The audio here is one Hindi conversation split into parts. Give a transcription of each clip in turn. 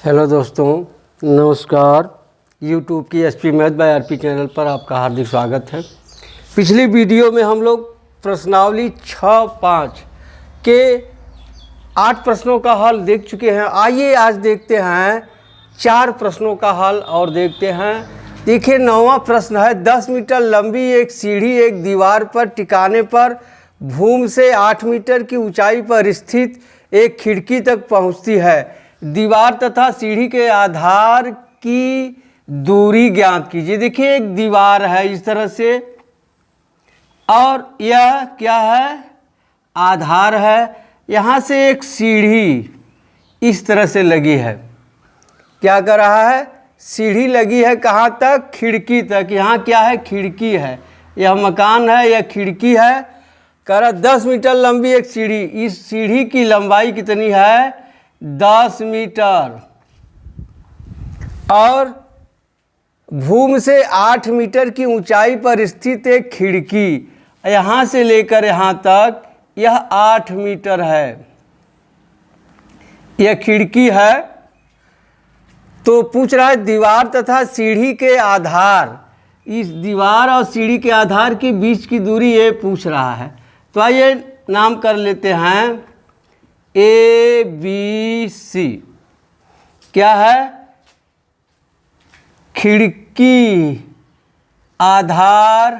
हेलो दोस्तों, नमस्कार। यूट्यूब की SP math by RP channel पर आपका हार्दिक स्वागत है। पिछली वीडियो में हम लोग प्रश्नावली 6-5 के 8 प्रश्नों का हल देख चुके हैं। आइए आज देखते हैं 4 प्रश्नों का हल और देखते हैं। देखिए 9वां प्रश्न है, 10 मीटर लंबी एक सीढ़ी एक दीवार पर टिकाने पर भूमि से 8 मीटर की ऊंचाई पर स्थित एक खिड़की तक पहुंचती है। दीवार तथा सीढ़ी के आधार की दूरी ज्ञात कीजिए। देखिए एक दीवार है इस तरह से और यह क्या है, आधार है। यहाँ से एक सीढ़ी इस तरह से लगी है। क्या कर रहा है, सीढ़ी लगी है कहाँ तक, खिड़की तक। यहाँ क्या है, खिड़की है। यह मकान है, यह खिड़की है। कह रहा 10 मीटर लंबी एक सीढ़ी, इस सीढ़ी की लंबाई कितनी है, 10 मीटर, और भूमि से 8 मीटर की ऊंचाई पर स्थित एक खिड़की, यहाँ से लेकर यहाँ तक यह 8 मीटर है। यह खिड़की है। तो पूछ रहा है दीवार तथा सीढ़ी के आधार, इस दीवार और सीढ़ी के आधार के बीच की दूरी ये पूछ रहा है। तो आइए नाम कर लेते हैं ABC। क्या है, खिड़की, आधार।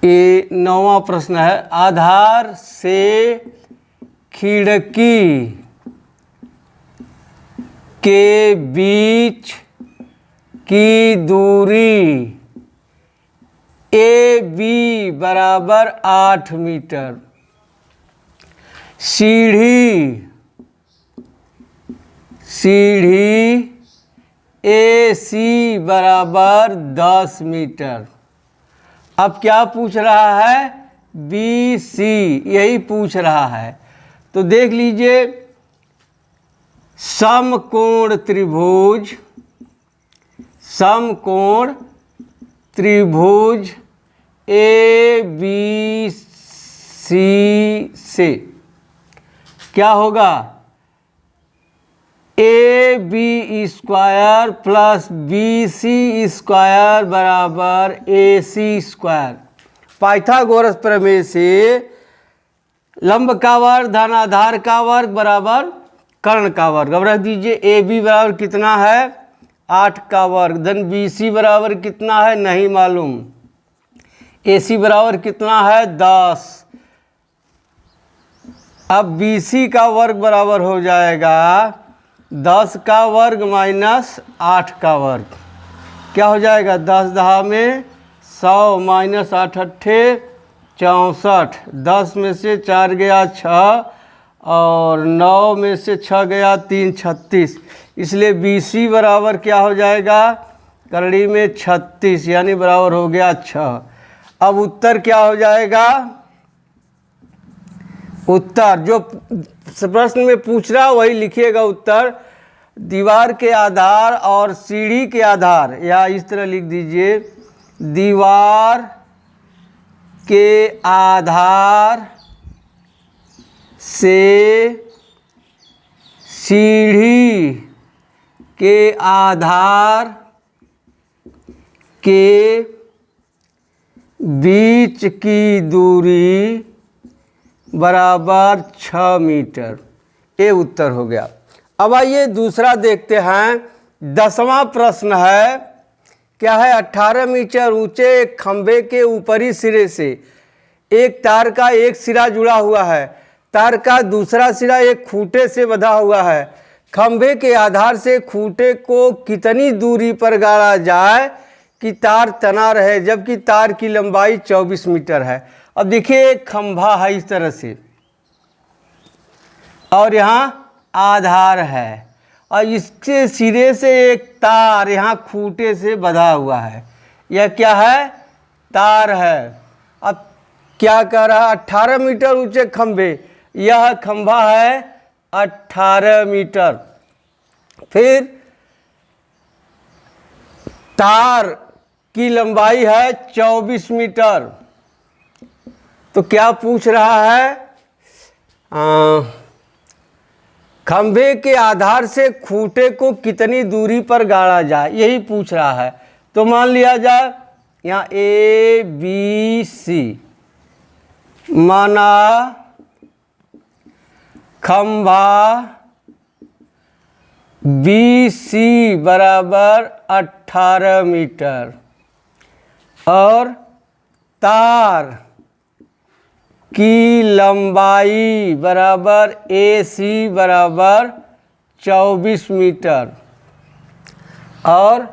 ये 9वां प्रश्न है, आधार से खिड़की के बीच की दूरी AB बराबर 8 मीटर। सीढ़ी AC बराबर 10 मीटर। अब क्या पूछ रहा है, BC, यही पूछ रहा है। तो देख लीजिए, समकोण त्रिभुज, समकोण त्रिभुज ABC से क्या होगा, AB square plus BC square बराबर AC स्क्वायर। पाइथागोरस प्रमेय से लंब का वर्ग धन आधार का वर्ग बराबर कर्ण का वर्ग। अब रख दीजिए, AB बराबर कितना है, 8 का वर्ग, धन BC बराबर कितना है नहीं मालूम, AC बराबर कितना है 10। अब BC का वर्ग बराबर हो जाएगा 10 का वर्ग माइनस 8 का वर्ग। क्या हो जाएगा, 10 दहा में 100 माइनस 8 अट्ठे 64, 10 में से 4 गया 6 और 9 में से 6 गया 3 36। इसलिए BC बराबर क्या हो जाएगा, करड़ी में 36 यानी बराबर हो गया 6। अब उत्तर क्या हो जाएगा, उत्तर जो प्रश्न में पूछ रहा वही लिखिएगा उत्तर। दीवार के आधार और सीढ़ी के आधार, या इस तरह लिख दीजिए, दीवार के आधार से सीढ़ी के आधार के बीच की दूरी बराबर 6 मीटर। ये उत्तर हो गया। अब आइए दूसरा देखते हैं। 10वां प्रश्न है, क्या है, 18 मीटर ऊंचे एक खंभे के ऊपरी सिरे से एक तार का एक सिरा जुड़ा हुआ है। तार का दूसरा सिरा एक खूंटे से बंधा हुआ है। खंभे के आधार से खूंटे को कितनी दूरी पर गाड़ा जाए कि तार तना रहे, जबकि तार की लंबाई 24 मीटर है। अब देखिए एक खंभा है इस तरह से और यहाँ आधार है और इसके सिरे से एक तार यहाँ खूंटे से बंधा हुआ है। यह क्या है, तार है। अब क्या कह रहा है, 18 मीटर ऊंचे खंभे, यह खंभा है 18 मीटर। फिर तार की लंबाई है 24 मीटर। तो क्या पूछ रहा है, खंभे के आधार से खूंटे को कितनी दूरी पर गाड़ा जाए, यही पूछ रहा है। तो मान लिया जाए यहाँ ए बी सी, माना खंभा बी सी बराबर 18 मीटर और तार की लंबाई बराबर ए सी बराबर 24 मीटर और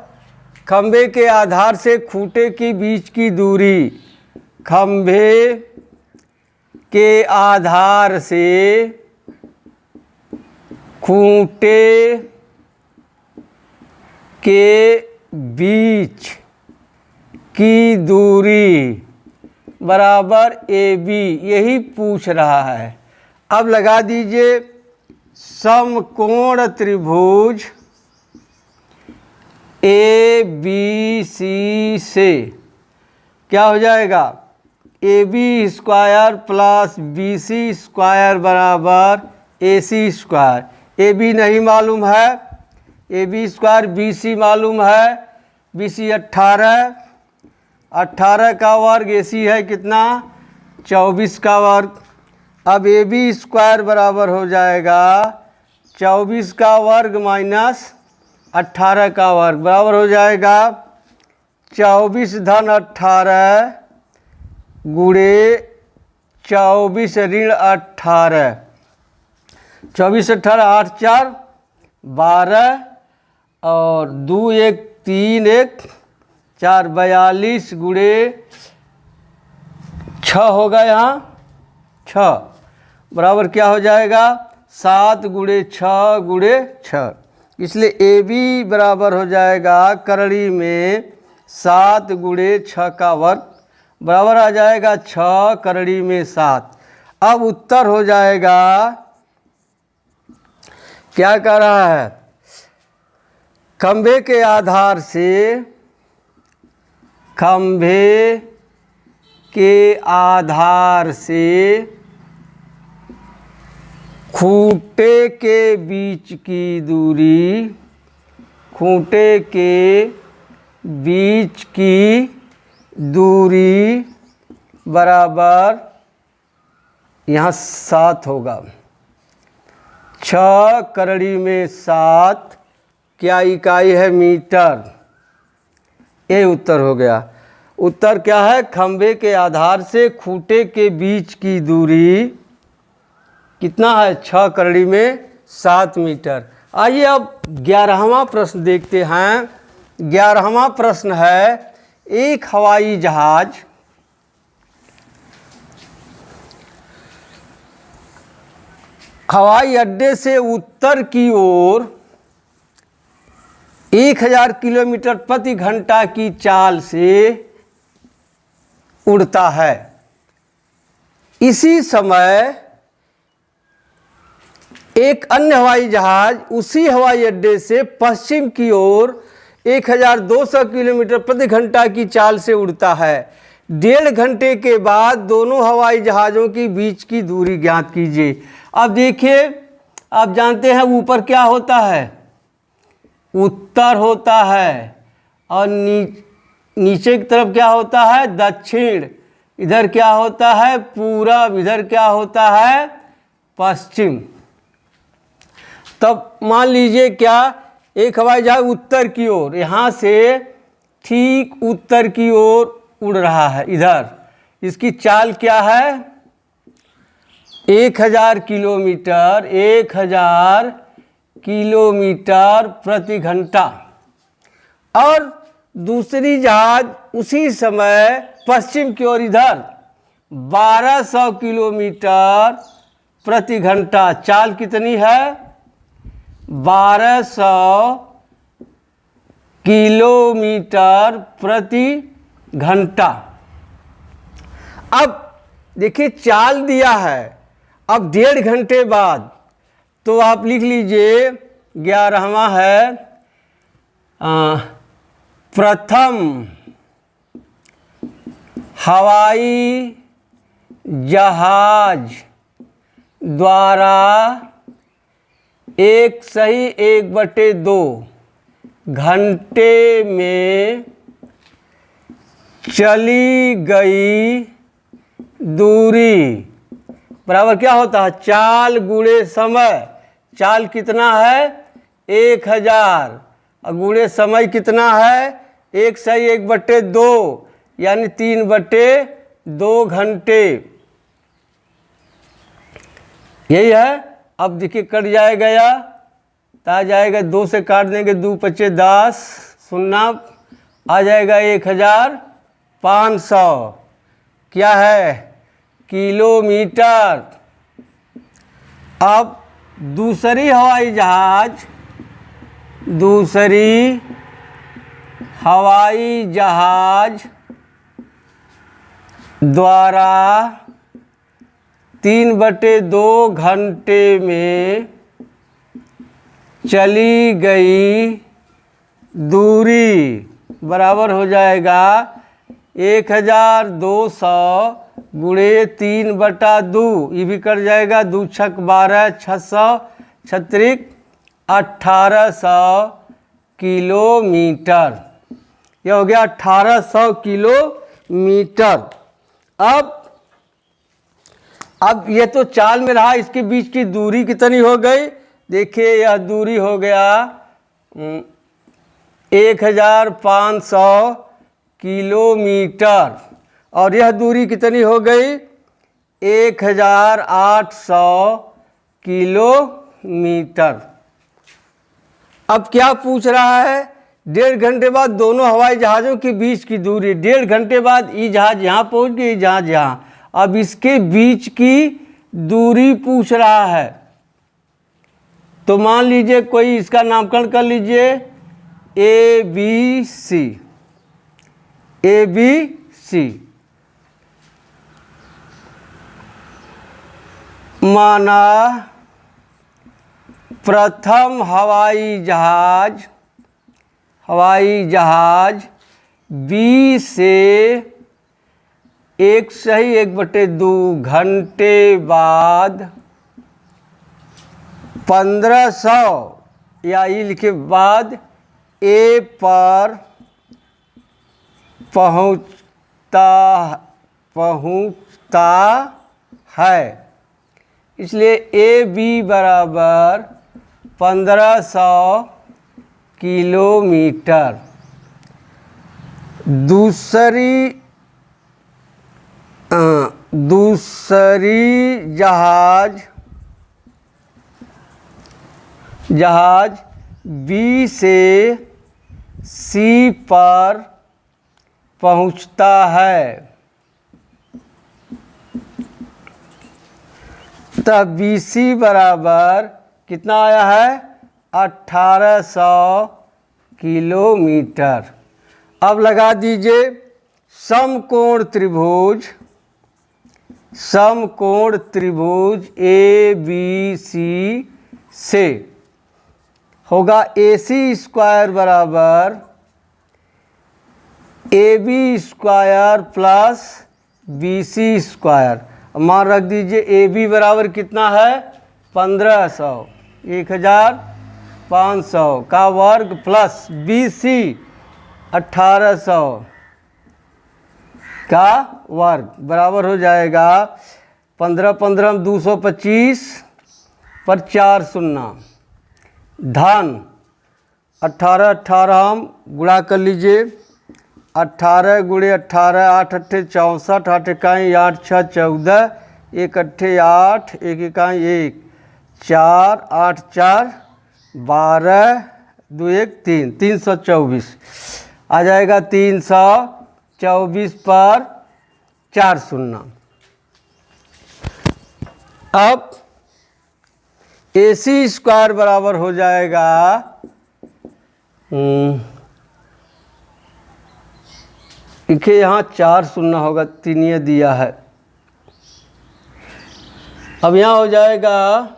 खंभे के आधार से खूंटे के बीच की दूरी, खंभे के आधार से खूंटे के बीच की दूरी बराबर ए बी, यही पूछ रहा है। अब लगा दीजिए समकोण त्रिभुज ए बी सी से क्या हो जाएगा, A B square plus B C square बराबर A C square. A B नहीं मालूम है, A B square, B C मालूम है, बी सी 18, 18 का वर्ग, ए सी है कितना 24 का वर्ग। अब ए बी स्क्वायर बराबर हो जाएगा 24 का वर्ग माइनस 18 का वर्ग बराबर हो जाएगा 24 धन 18 गुणे 24 ऋण 18, 24 18 8 4 12 और 2 1 3 1 4 42 गुणे 6 होगा यहाँ 6 बराबर क्या हो जाएगा 7 गुणे 6 गुणे 6। इसलिए ए बी बराबर हो जाएगा करड़ी में 7 गुणे 6 का वर्ग बराबर आ जाएगा 6 करड़ी में 7। अब उत्तर हो जाएगा, क्या कह रहा है, खंभे के आधार से, खंभे के आधार से खूंटे के बीच की दूरी, खूंटे के बीच की दूरी बराबर यहाँ 7 होगा, 6 करड़ी में 7 क्या इकाई है मीटर। ये उत्तर हो गया। उत्तर क्या है, खंभे के आधार से खूंटे के बीच की दूरी कितना है 6 करड़ी में 7 मीटर। आइए अब 11वां प्रश्न देखते हैं। 11वां प्रश्न है, एक हवाई जहाज हवाई अड्डे से उत्तर की ओर 1000 किलोमीटर प्रति घंटा की चाल से उड़ता है। इसी समय एक अन्य हवाई जहाज उसी हवाई अड्डे से पश्चिम की ओर 1200 किलोमीटर प्रति घंटा की चाल से उड़ता है। 1.5 घंटे के बाद दोनों हवाई जहाज़ों के बीच की दूरी ज्ञात कीजिए। अब देखिए, आप जानते हैं ऊपर क्या होता है, उत्तर होता है और नीचे की तरफ क्या होता है, दक्षिण। इधर क्या होता है, पूरब। इधर क्या होता है, पश्चिम। तब मान लीजिए क्या, एक हवाई जहाज उत्तर की ओर, यहाँ से ठीक उत्तर की ओर उड़ रहा है। इधर इसकी चाल क्या है, 1000 किलोमीटर, 1000 किलोमीटर प्रति घंटा। और दूसरी जहाज उसी समय पश्चिम की ओर इधर 1200 किलोमीटर प्रति घंटा। चाल कितनी है, 1200 किलोमीटर प्रति घंटा। अब देखिए चाल दिया है, अब 1.5 घंटे बाद, तो आप लिख लीजिए 11वां है, प्रथम हवाई जहाज द्वारा एक सही 1/2 घंटे में चली गई दूरी बराबर क्या होता है? चाल गुणे समय। चाल कितना है? 1000 और गुणे समय कितना है? 1 सही 1/2 यानी 3/2 घंटे। यही है। अब देखिए कट जाएगा या तो आ जाएगा 2 से काट देंगे, 2 × 10 शून्य आ जाएगा 1500 क्या है? किलोमीटर। अब दूसरी हवाई जहाज द्वारा 3/2 घंटे में चली गई दूरी बराबर हो जाएगा 1200 गुणे 3/2। ये भी कट जाएगा, 2 × 6 12, 600 छत्रिक 1800 किलोमीटर। यह हो गया 1800 किलोमीटर। अब ये तो चाल में रहा, इसके बीच की दूरी कितनी हो गई? देखिए यह दूरी हो गया 1500 किलोमीटर और यह दूरी कितनी हो गई? 1800 किलोमीटर। अब क्या पूछ रहा है? 1.5 घंटे बाद दोनों हवाई जहाज़ों के बीच की दूरी। 1.5 घंटे बाद ये जहाज़ यहाँ पहुँच गई, जहाज़ यहाँ। अब इसके बीच की दूरी पूछ रहा है, तो मान लीजिए कोई इसका नामकरण कर लीजिए ABC। माना प्रथम हवाई जहाज B से 1 सही 1/2 घंटे बाद 1500 या ई लिखे बाद A पर पहुँचता है, इसलिए AB बराबर 1500 किलोमीटर। दूसरी जहाज B से C पर पहुँचता है, तब BC बराबर कितना आया है? 1800 किलोमीटर। अब लगा दीजिए समकोण त्रिभुज ABC से होगा AC² बराबर AB² प्लस BC²। मान रख दीजिए AB बराबर कितना है? 1500 1500 का वर्ग प्लस BC 1800 का वर्ग बराबर हो जाएगा 15 15 225 पर 4 शून्य धन 18 18 हम गुणा कर लीजिए। 18 गुणे 18 8 अट्ठे 64 8 इकाई 8 6 14 1 अट्ठे 8 1 इकाई 1 4 8 4 12 2 1 3 324 आ जाएगा 324 पर 4 शून्य। अब AC² बराबर हो जाएगा देखिए यहाँ 4 शून्य होगा, 3 ये दिया है। अब यहाँ हो जाएगा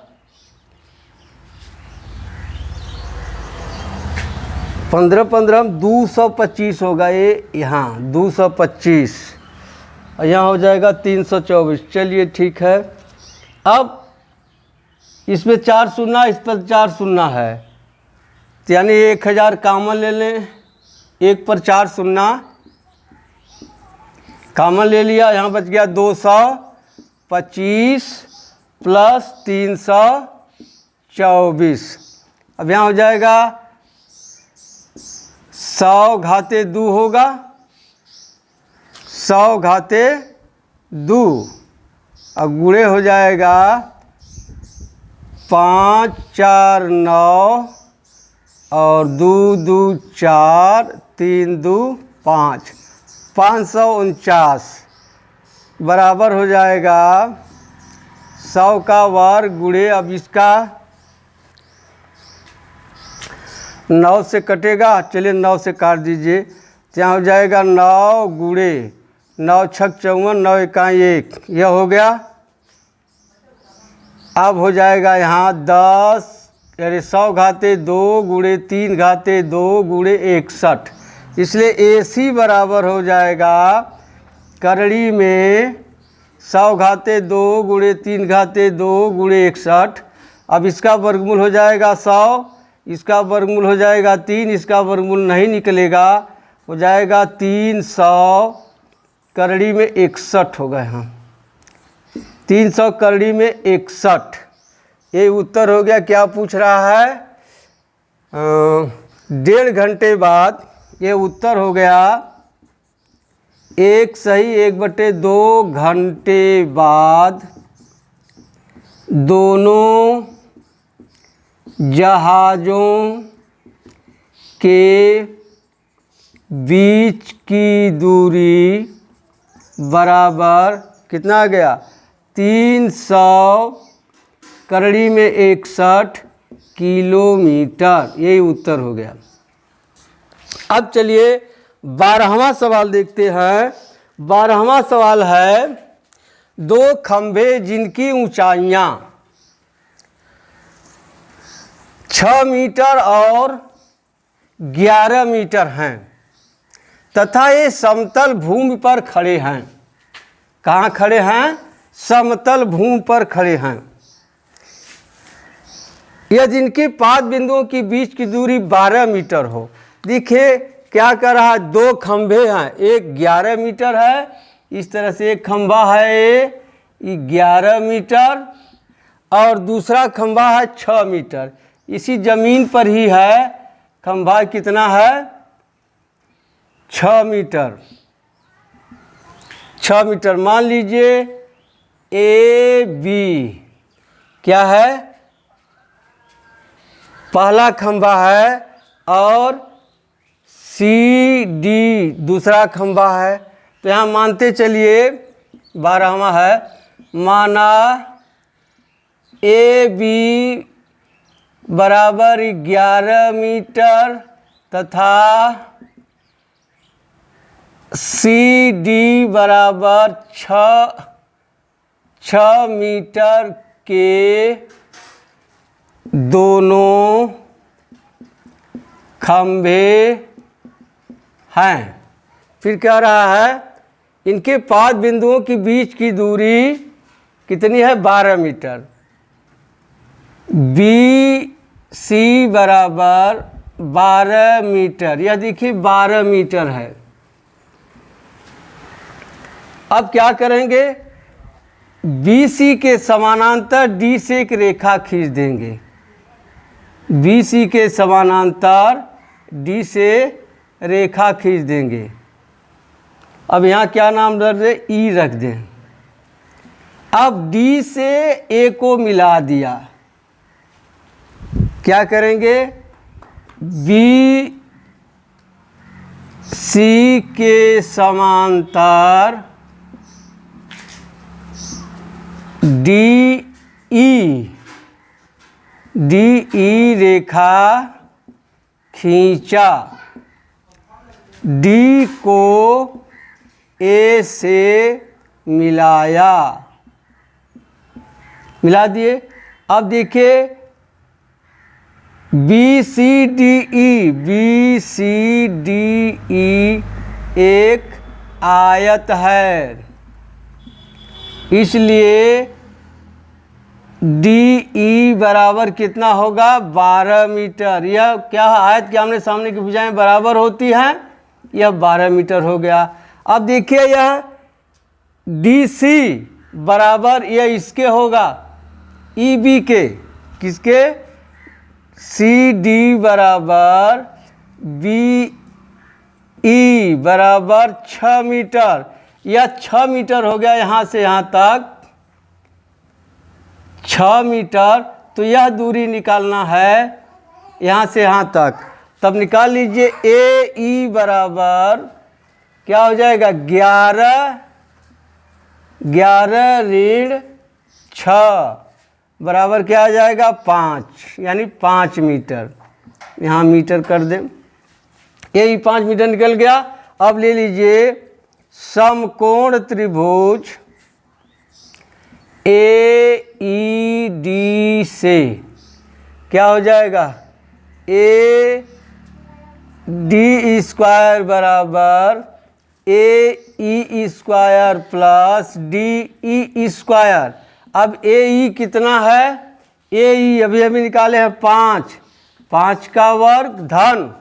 15 15 225 होगा, ये यहाँ 225 और यहाँ हो जाएगा 324। चलिए ठीक है। अब इसमें 4 शून्य, इस पर 4 शून्य है, तो यानी 1000 कॉमन ले लें। 1 पर 4 शून्य कॉमन ले लिया, यहाँ बच गया 225 प्लस 324। अब यहाँ हो जाएगा 100 घाते 2 होगा, 100 घाते 2। अब गुणे हो जाएगा 5 4 9 और 2 2 4 3 2 5, 549 बराबर हो जाएगा 100 का वर्ग गुणे, अब इसका 9 से कटेगा, चलिए 9 से काट दीजिए, तो यहाँ हो जाएगा 9 गुणे 9 छक 54, 9 इकाई 1, यह हो गया। अब हो जाएगा यहाँ 10, अरे 100 घाते 2 गुणे 3 घाते 2 गुणे 61, इसलिए AC बराबर हो जाएगा करड़ी में 100 घाते 2 गुणे 3 घाते 2 गुणे 61। अब इसका वर्गमूल हो जाएगा 100, इसका वर्गमूल हो जाएगा 3, इसका वर्गमूल नहीं निकलेगा, हो जाएगा 300 करड़ी में 61 हो गए। हाँ 300 करड़ी में 61, ये उत्तर हो गया। क्या पूछ रहा है? 1.5 घंटे बाद ये उत्तर हो गया 1 सही 1/2 घंटे बाद दोनों जहाज़ों के बीच की दूरी बराबर कितना आ गया? 300 करड़ी में 61 किलोमीटर, यही उत्तर हो गया। अब चलिए 12वां सवाल देखते हैं। 12वां सवाल है, 2 खंभे जिनकी ऊंचाइयां 6 मीटर और 11 मीटर हैं तथा ये समतल भूमि पर खड़े हैं। कहाँ खड़े हैं? समतल भूमि पर खड़े हैं। यदि इनके पाद बिंदुओं के बीच की दूरी 12 मीटर हो। देखिए क्या कर रहा है, 2 खंभे हैं, एक 11 मीटर है, इस तरह से एक खंभा है ये 11 मीटर और दूसरा खंभा है 6 मीटर। इसी जमीन पर ही है, खंभा कितना है? 6 मीटर। 6 मीटर मान लीजिए AB क्या है? पहला खंभा है और CD दूसरा खंभा है। तो यहाँ मानते चलिए 12वां है, माना AB बराबर 11 मीटर तथा CD बराबर 6 मीटर के दोनों खंभे हैं। फिर कह रहा है इनके पाद बिंदुओं के बीच की दूरी कितनी है? 12 मीटर। BC बराबर 12 मीटर, यह देखिए 12 मीटर है। अब क्या करेंगे? BC के समानांतर D से एक रेखा खींच देंगे। BC के समानांतर D से रेखा खींच देंगे। अब यहाँ क्या नाम रख दें? E रख दें। अब D से A को मिला दिया। क्या करेंगे? BC के समांतर DE रेखा खींचा। D को A से मिलाया, मिला दिए। अब देखिए BCDE एक आयत है, इसलिए डी ई बराबर कितना होगा 12 मीटर। यह क्या आयत के आमने सामने की भुजाएं बराबर होती हैं, यह 12 मीटर हो गया। अब देखिए यह डी सी बराबर यह इसके होगा ई बी के, किसके, सी डी बराबर बी ई बराबर 6 मीटर। यह 6 मीटर हो गया यहाँ से यहाँ तक 6 मीटर। तो यह दूरी निकालना है यहाँ से यहाँ तक, तब निकाल लीजिए ए ई बराबर क्या हो जाएगा 11 ऋण 6 बराबर क्या आ जाएगा 5, यानी 5 मीटर। यहाँ मीटर कर दें, यही 5 मीटर निकल गया। अब ले लीजिए समकोण त्रिभुज ए ई डी से क्या हो जाएगा ए डी स्क्वायर बराबर A E square plus D E square. अब ए ई कितना है, ए ई अभी अभी निकाले हैं 5 का वर्ग धन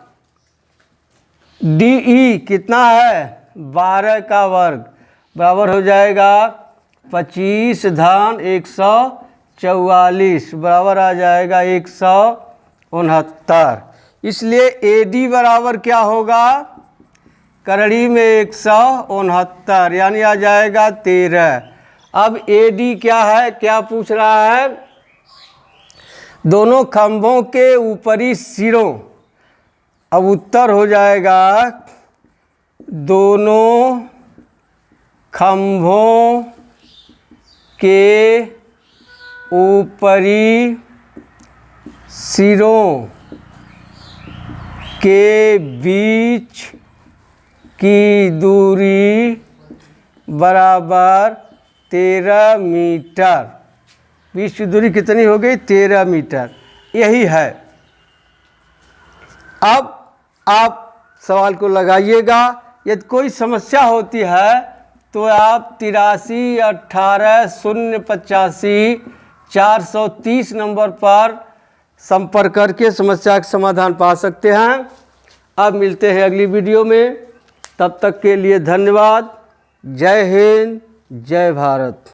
डी ई कितना है 12 का वर्ग बराबर हो जाएगा 25 धन 144 बराबर आ जाएगा 169। इसलिए ए डी बराबर क्या होगा करड़ी में 169, यानी आ जाएगा 13। अब ए डी क्या है, क्या पूछ रहा है, दोनों खंभों के ऊपरी सिरों। अब उत्तर हो जाएगा दोनों खंभों के ऊपरी सिरों के बीच की दूरी बराबर 13 मीटर। बीच की दूरी कितनी हो गई 13 मीटर, यही है। अब आप सवाल को लगाइएगा, यदि कोई समस्या होती है तो आप 83 18 085 430 नंबर पर संपर्क करके समस्या का समाधान पा सकते हैं। अब मिलते हैं अगली वीडियो में, तब तक के लिए धन्यवाद। जय हिंद, जय भारत।